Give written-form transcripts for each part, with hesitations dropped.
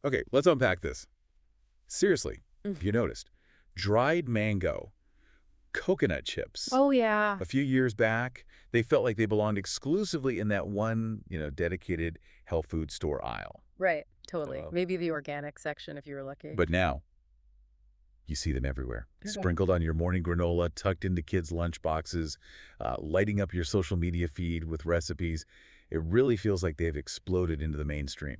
Okay, let's unpack this. Seriously, Mm. you noticed. Dried mango, coconut chips. Oh, yeah. A few years back, they felt like they belonged exclusively in that one, dedicated health food store aisle. Right. Totally. Uh, Maybe the organic section if you were lucky. but now, you see them everywhere. They're back. Sprinkled on your morning granola, tucked into kids' lunchboxes, lighting up your social media feed with recipes. It really feels like they've exploded into the mainstream.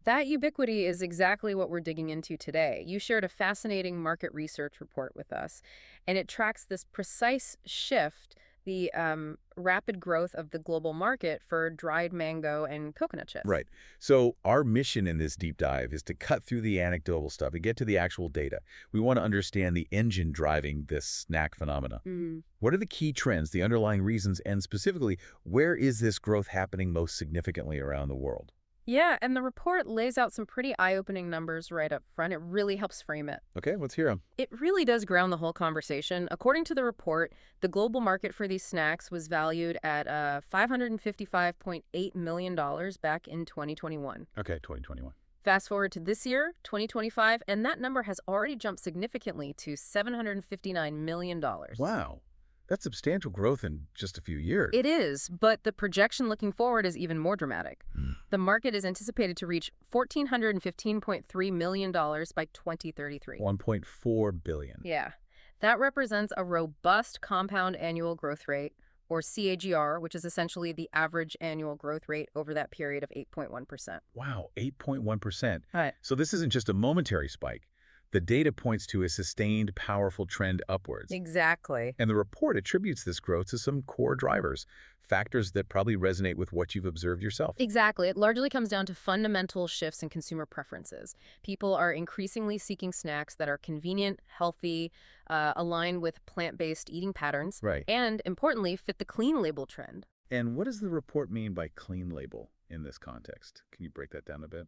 That ubiquity is exactly what we're digging into today. You shared a fascinating market research report with us, and it tracks this precise shift, the rapid growth of the global market for dried mango and coconut chips. Right. So our mission in this deep dive is to cut through the anecdotal stuff and get to the actual data. We want to understand the engine driving this snack phenomena. Mm. What are the key trends, the underlying reasons, and specifically, where is this growth happening most significantly around the world? Yeah, and the report lays out some pretty eye-opening numbers right up front. It really helps frame it. Okay, let's hear them. It really does ground the whole conversation. According to the report, the global market for these snacks was valued at $555.8 million back in 2021. Okay, 2021. Fast forward to this year, 2025, and that number has already jumped significantly to $759 million. Wow, that's substantial growth in just a few years. It is, but the projection looking forward is even more dramatic. Hmm. The market is anticipated to reach $1,415.3 million by 2033. 1.4 billion. Yeah. That represents a robust compound annual growth rate, or CAGR, which is essentially the average annual growth rate over that period of 8.1%. Wow, 8.1%. Right. So this isn't just a momentary spike. The data points to a sustained, powerful trend upwards. Exactly. And the report attributes this growth to some core drivers, factors that probably resonate with what you've observed yourself. Exactly. It largely comes down to fundamental shifts in consumer preferences. People are increasingly seeking snacks that are convenient, healthy, align with plant-based eating patterns, Right. and, importantly, fit the clean label trend. And what does the report mean by clean label in this context? Can you break that down a bit?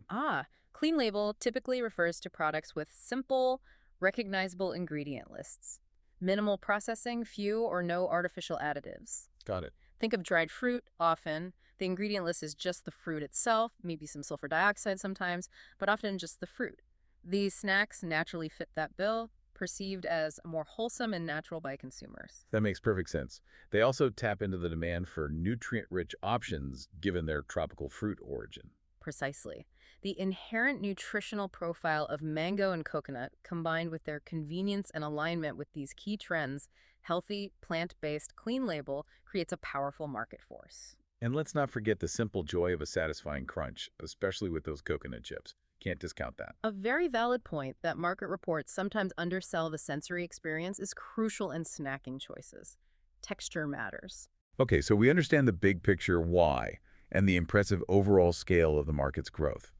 Clean label typically refers to products with simple, recognizable ingredient lists. Minimal processing, few or no artificial additives. Got it. Think of dried fruit often. The ingredient list is just the fruit itself, maybe some sulfur dioxide sometimes, but often just the fruit. These snacks naturally fit that bill, perceived as more wholesome and natural by consumers. That makes perfect sense. They also tap into the demand for nutrient-rich options given their tropical fruit origin. Precisely. The inherent nutritional profile of mango and coconut, combined with their convenience and alignment with these key trends, healthy, plant-based, clean label, creates a powerful market force. And let's not forget the simple joy of a satisfying crunch, especially with those coconut chips. Can't discount that. A very valid point that market reports sometimes undersell the sensory experience is crucial in snacking choices. Texture matters. Okay, so we understand the big picture why and the impressive overall scale of the market's growth.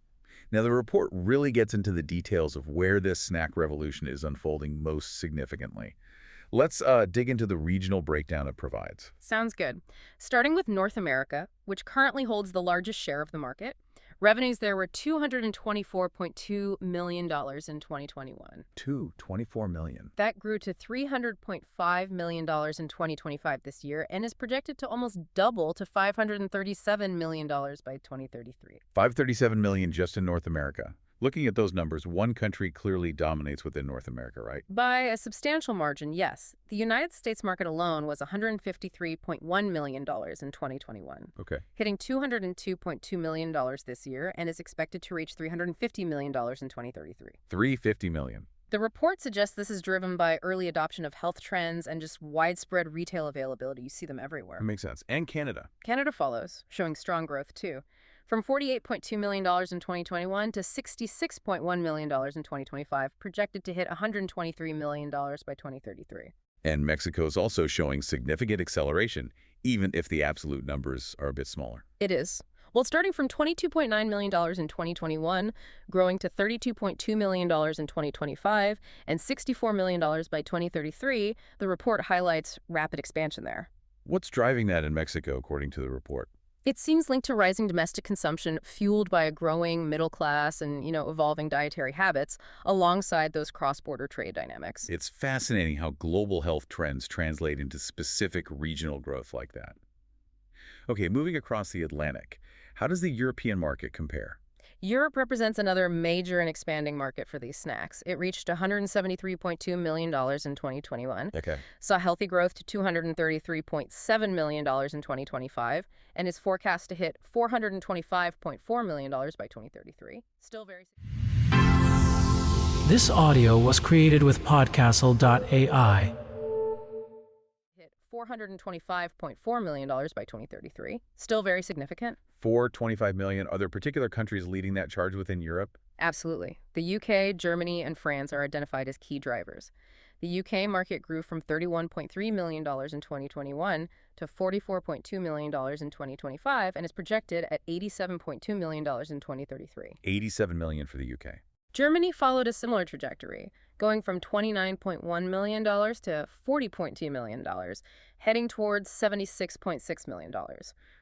Now, the report really gets into the details of where this snack revolution is unfolding most significantly. Let's dig into the regional breakdown it provides. Sounds good. Starting with North America, which currently holds the largest share of the market, revenues there were $224.2 million in 2021. 24 million. That grew to $300.5 million in 2025 this year and is projected to almost double to $537 million by 2033. 537 million just in North America. Looking at those numbers, one country clearly dominates within North America, right? By a substantial margin, yes. The United States market alone was $153.1 million in 2021, Okay. hitting $202.2 million this year and is expected to reach $350 million in 2033. 350 million. The report suggests this is driven by early adoption of health trends and just widespread retail availability. You see them everywhere. That makes sense. And Canada. Canada follows, showing strong growth too. From $48.2 million in 2021 to $66.1 million in 2025, projected to hit $123 million by 2033. And Mexico's also showing significant acceleration, even if the absolute numbers are a bit smaller. It is. Well, starting from $22.9 million in 2021, growing to $32.2 million in 2025, and $64 million by 2033, the report highlights rapid expansion there. What's driving that in Mexico, according to the report? It seems linked to rising domestic consumption fueled by a growing middle class and, evolving dietary habits alongside those cross-border trade dynamics. It's fascinating how global health trends translate into specific regional growth like that. Okay, moving across the Atlantic, how does the European market compare? Europe represents another major and expanding market for these snacks. It reached $173.2 million in 2021, Okay. saw healthy growth to $233.7 million in 2025, and is forecast to hit $425.4 million by 2033. Still very This audio was created with podcastle.ai. hit $425.4 million by 2033. Still very significant. 425 million. Are there particular countries leading that charge within Europe? Absolutely. The UK, Germany, and France are identified as key drivers. The UK market grew from $31.3 million in 2021 to $44.2 million in 2025 and is projected at $87.2 million in 2033. 87 million for the UK. Germany followed a similar trajectory, going from $29.1 million to $40.2 million, heading towards $76.6 million.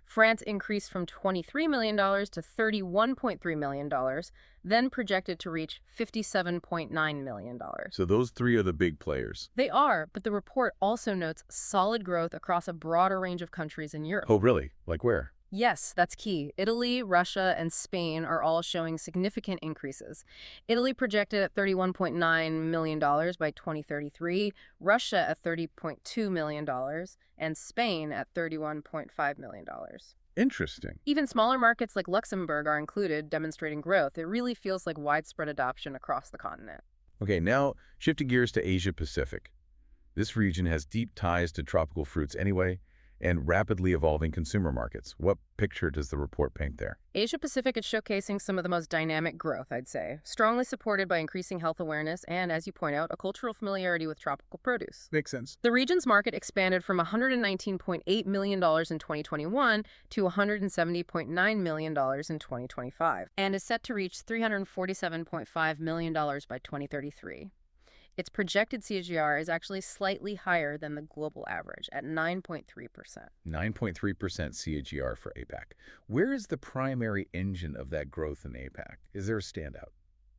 France increased from $23 million to $31.3 million, then projected to reach $57.9 million. So those three are the big players. They are, but the report also notes solid growth across a broader range of countries in Europe. Oh, really? Like where? Yes, that's key. Italy, Russia, and Spain are all showing significant increases. Italy projected at $31.9 million by 2033, Russia at $30.2 million, and Spain at $31.5 million. Interesting. Even smaller markets like Luxembourg are included, demonstrating growth. It really feels like widespread adoption across the continent. Okay, now shifting gears to Asia Pacific. This region has deep ties to tropical fruits anyway, and rapidly evolving consumer markets. What picture does the report paint there? Asia Pacific is showcasing some of the most dynamic growth, I'd say, strongly supported by increasing health awareness and, as you point out, a cultural familiarity with tropical produce. Makes sense. The region's market expanded from $119.8 million in 2021 to $170.9 million in 2025, and is set to reach $347.5 million by 2033. Its projected CAGR is actually slightly higher than the global average at 9.3%. 9.3% CAGR for APAC. Where is the primary engine of that growth in APAC? Is there a standout?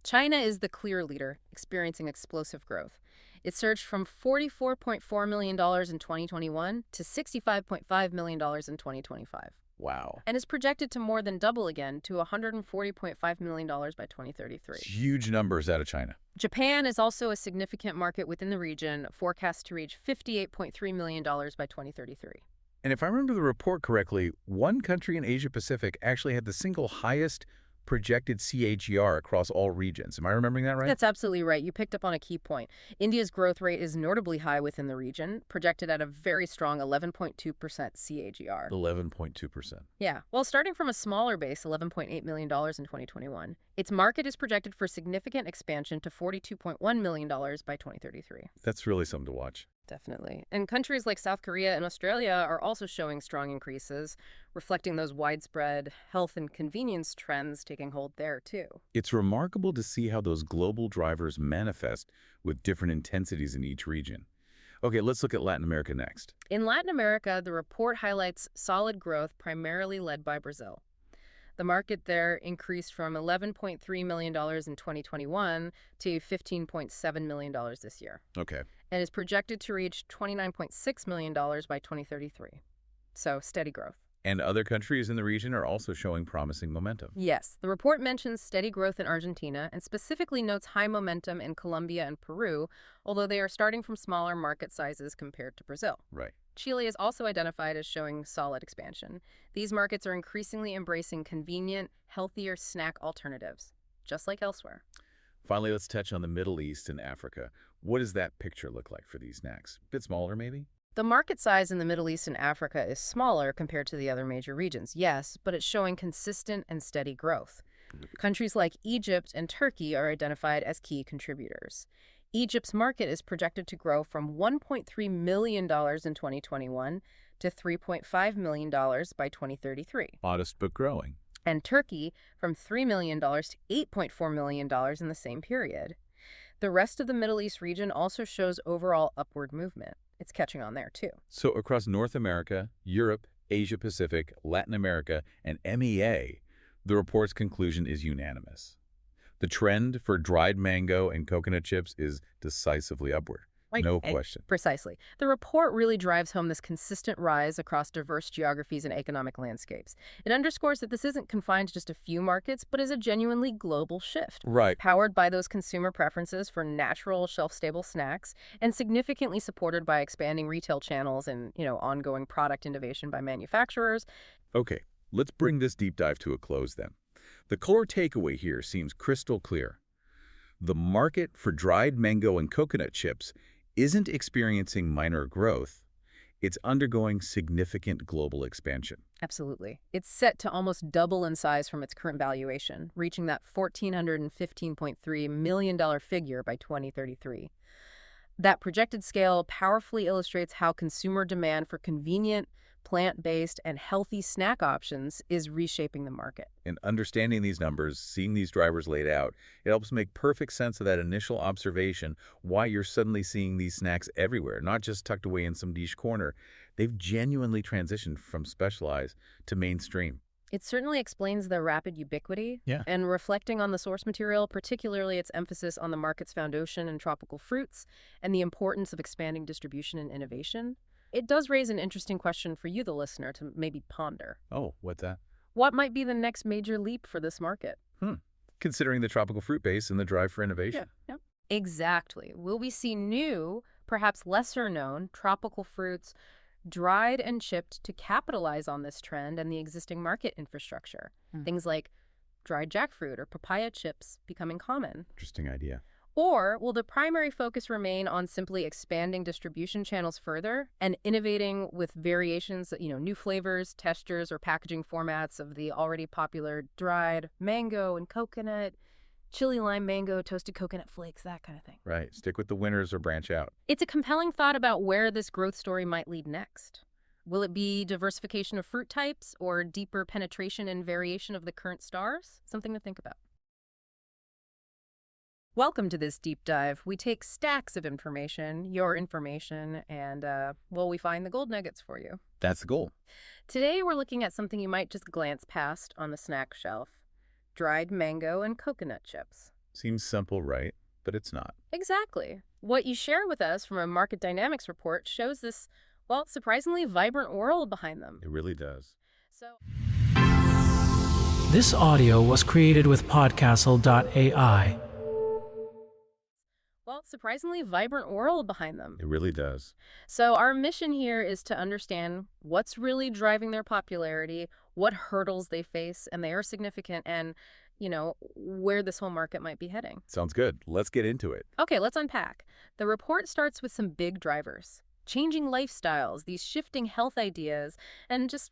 China is the clear leader, experiencing explosive growth. It surged from $44.4 million in 2021 to $65.5 million in 2025. Wow. And is projected to more than double again to $140.5 million by 2033. Huge numbers out of China. Japan is also a significant market within the region, forecast to reach $58.3 million by 2033. And if I remember the report correctly, one country in Asia Pacific actually had the single highest projected CAGR across all regions. Am I remembering that right? That's absolutely right. You picked up on a key point. India's growth rate is notably high within the region, projected at a very strong 11.2% CAGR. 11.2%. Yeah. While starting from a smaller base, $11.8 million in 2021, its market is projected for significant expansion to $42.1 million by 2033. That's really something to watch. Definitely. And countries like South Korea and Australia are also showing strong increases, reflecting those widespread health and convenience trends taking hold there, too. It's remarkable to see how those global drivers manifest with different intensities in each region. Okay, let's look at Latin America next. In Latin America, the report highlights solid growth primarily led by Brazil. The market there increased from $11.3 million in 2021 to $15.7 million this year. Okay. And is projected to reach $29.6 million by 2033. So, steady growth. And other countries in the region are also showing promising momentum. Yes, the report mentions steady growth in Argentina and specifically notes high momentum in Colombia and Peru, although they are starting from smaller market sizes compared to Brazil. Right. Chile is also identified as showing solid expansion. These markets are increasingly embracing convenient, healthier snack alternatives, just like elsewhere. Finally, let's touch on the Middle East and Africa. What does that picture look like for these snacks? A bit smaller, maybe? The market size in the Middle East and Africa is smaller compared to the other major regions, yes, but it's showing consistent and steady growth. Countries like Egypt and Turkey are identified as key contributors. Egypt's market is projected to grow from $1.3 million in 2021 to $3.5 million by 2033. Modest but growing. And Turkey from $3 million to $8.4 million in the same period. The rest of the Middle East region also shows overall upward movement. It's catching on there, too. So across North America, Europe, Asia Pacific, Latin America, and MEA, the report's conclusion is unanimous. The trend for dried mango and coconut chips is decisively upward. No question. Precisely. The report really drives home this consistent rise across diverse geographies and economic landscapes. It underscores that this isn't confined to just a few markets, but is a genuinely global shift, Right. powered by those consumer preferences for natural, shelf-stable snacks, and significantly supported by expanding retail channels and, ongoing product innovation by manufacturers. Okay, let's bring this deep dive to a close then. The core takeaway here seems crystal clear. The market for dried mango and coconut chips isn't experiencing minor growth. It's undergoing significant global expansion. Absolutely. It's set to almost double in size from its current valuation, reaching that $1,415.3 million figure by 2033. That projected scale powerfully illustrates how consumer demand for convenient, plant-based, and healthy snack options is reshaping the market. And understanding these numbers, seeing these drivers laid out, it helps make perfect sense of that initial observation, why you're suddenly seeing these snacks everywhere, not just tucked away in some niche corner. They've genuinely transitioned from specialized to mainstream. It certainly explains the rapid ubiquity. Yeah. And reflecting on the source material, particularly its emphasis on the market's foundation in tropical fruits and the importance of expanding distribution and innovation, it does raise an interesting question for you, the listener, to maybe ponder. Oh, what's that? What might be the next major leap for this market? Considering the tropical fruit base and the drive for innovation. Yeah. Exactly. Will we see new, perhaps lesser known, tropical fruits dried and chipped to capitalize on this trend and the existing market infrastructure? Things like dried jackfruit or papaya chips becoming common. Interesting idea. Or will the primary focus remain on simply expanding distribution channels further and innovating with variations, new flavors, textures, or packaging formats of the already popular dried mango and coconut, chili lime mango, toasted coconut flakes, that kind of thing? Right. Stick with the winners or branch out. It's a compelling thought about where this growth story might lead next. Will it be diversification of fruit types or deeper penetration and variation of the current stars? Something to think about. Welcome to this deep dive. We take stacks of information, your information, and, we find the gold nuggets for you. That's the goal. Today, we're looking at something you might just glance past on the snack shelf: dried mango and coconut chips. Seems simple, right? But it's not. Exactly. What you share with us from a market dynamics report shows this, surprisingly vibrant world behind them. It really does. So, This audio was created with podcastle.ai. surprisingly vibrant world behind them. It really does. So our mission here is to understand what's really driving their popularity, what hurdles they face, and they are significant, and, where this whole market might be heading. Sounds good. Let's get into it. Okay, let's unpack. The report starts with some big drivers: changing lifestyles, these shifting health ideas, and just,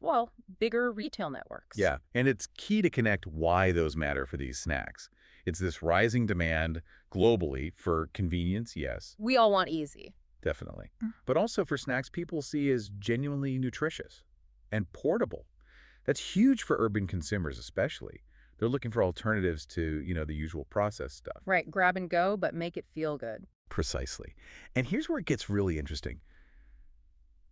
bigger retail networks. Yeah, and it's key to connect why those matter for these snacks. It's this rising demand globally for convenience, yes. We all want easy. Definitely. But also for snacks people see as genuinely nutritious and portable. That's huge for urban consumers especially. They're looking for alternatives to, the usual processed stuff. Right, grab and go, but make it feel good. Precisely. And here's where it gets really interesting.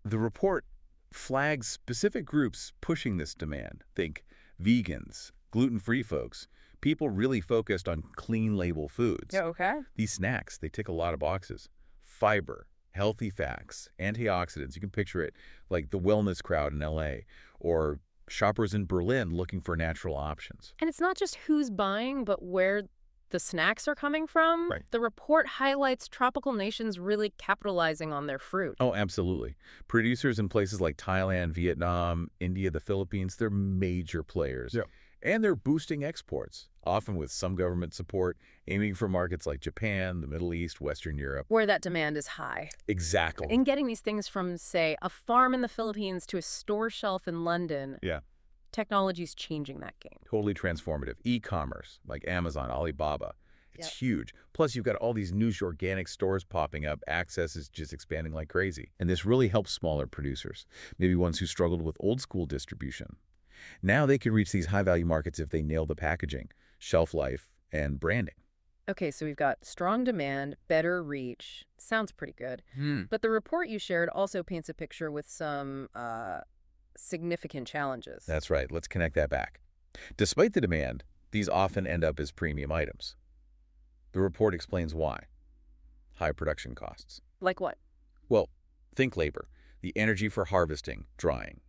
The report flags specific groups pushing this demand. Think vegans, gluten-free folks, people really focused on clean label foods. Yeah, okay. These snacks, they tick a lot of boxes. Fiber, healthy fats, antioxidants. You can picture it like the wellness crowd in LA or shoppers in Berlin looking for natural options. And it's not just who's buying, but where the snacks are coming from. Right. The report highlights tropical nations really capitalizing on their fruit. Oh, absolutely. Producers in places like Thailand, Vietnam, India, the Philippines, they're major players. Yeah. And they're boosting exports, often with some government support, aiming for markets like Japan, the Middle East, Western Europe. Where that demand is high. Exactly. And getting these things from, say, a farm in the Philippines to a store shelf in London. Yeah. Technology's changing that game. Totally transformative. E-commerce, like Amazon, Alibaba. It's huge. Plus, you've got all these niche organic stores popping up. Access is just expanding like crazy. And this really helps smaller producers, maybe ones who struggled with old school distribution. Now they can reach these high-value markets if they nail the packaging, shelf life, and branding. Okay, so we've got strong demand, better reach. Sounds pretty good. But the report you shared also paints a picture with some significant challenges. That's right. Let's connect that back. Despite the demand, these often end up as premium items. The report explains why. High production costs. Like what? Well, think labor, the energy for harvesting, drying.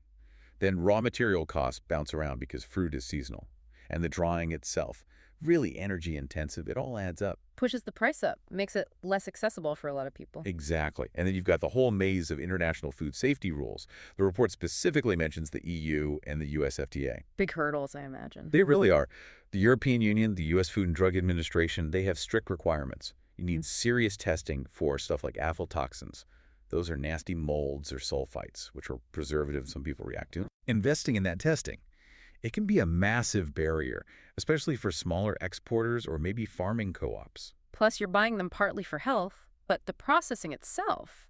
Then raw material costs bounce around because fruit is seasonal. And the drying itself, really energy intensive, it all adds up. Pushes the price up, makes it less accessible for a lot of people. Exactly. And then you've got the whole maze of international food safety rules. The report specifically mentions the EU and the US FDA. Big hurdles, I imagine. They really are. The European Union, the US Food and Drug Administration, they have strict requirements. You need serious testing for stuff like aflatoxins. Those are nasty molds or sulfites, which are preservatives some people react to. Investing in that testing, it can be a massive barrier, especially for smaller exporters or maybe farming co-ops. Plus, you're buying them partly for health, but the processing itself,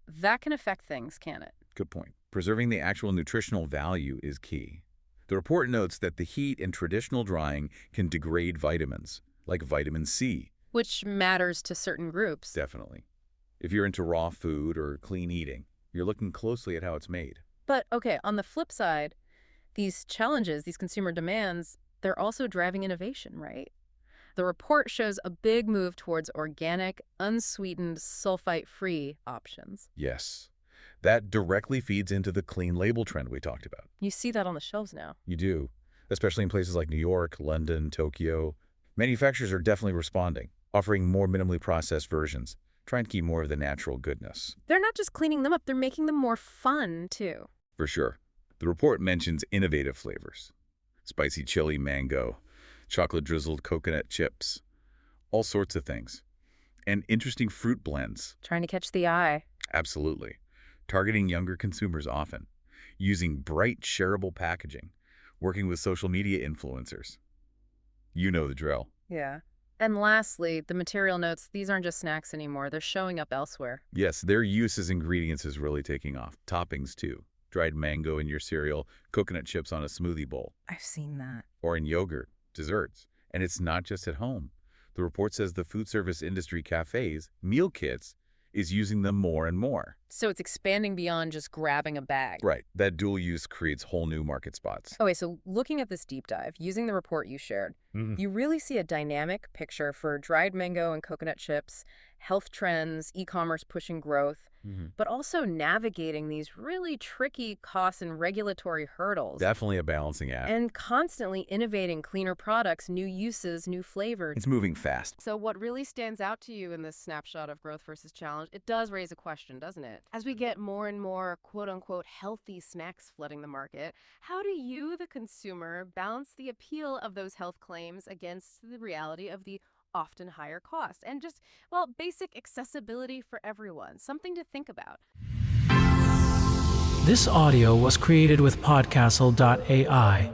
that can affect things, can it? Good point. Preserving the actual nutritional value is key. The report notes that the heat and traditional drying can degrade vitamins, like vitamin C. Which matters to certain groups. Definitely. If you're into raw food or clean eating, you're looking closely at how it's made. But, okay, on the flip side, these challenges, these consumer demands, they're also driving innovation, right? The report shows a big move towards organic, unsweetened, sulfite-free options. Yes. That directly feeds into the clean label trend we talked about. You see that on the shelves now. You do, especially in places like New York, London, Tokyo. Manufacturers are definitely responding, offering more minimally processed versions, trying to keep more of the natural goodness. They're not just cleaning them up, they're making them more fun, too. For sure. The report mentions innovative flavors. Spicy chili mango, chocolate-drizzled coconut chips, all sorts of things. And interesting fruit blends. Trying to catch the eye. Absolutely. Targeting younger consumers often. Using bright, shareable packaging. Working with social media influencers. You know the drill. Yeah. And lastly, the material notes, these aren't just snacks anymore. They're showing up elsewhere. Yes, their use as ingredients is really taking off. Toppings, too. Dried mango in your cereal, coconut chips on a smoothie bowl. I've seen that. Or in yogurt, desserts. And it's not just at home. The report says the food service industry cafes, meal kits, is using them more and more. So it's expanding beyond just grabbing a bag. Right. That dual use creates whole new market spots. Okay, so looking at this deep dive, using the report you shared, you really see a dynamic picture for dried mango and coconut chips, health trends, e-commerce pushing growth, but also navigating these really tricky costs and regulatory hurdles. Definitely a balancing act. And constantly innovating cleaner products, new uses, new flavors. It's moving fast. So what really stands out to you in this snapshot of growth versus challenge, it does raise a question, doesn't it? As we get more and more quote-unquote healthy snacks flooding the market, how do you, the consumer, balance the appeal of those health claims against the reality of the often higher cost and just, well, basic accessibility for everyone? Something to think about. This audio was created with Podcastle.ai.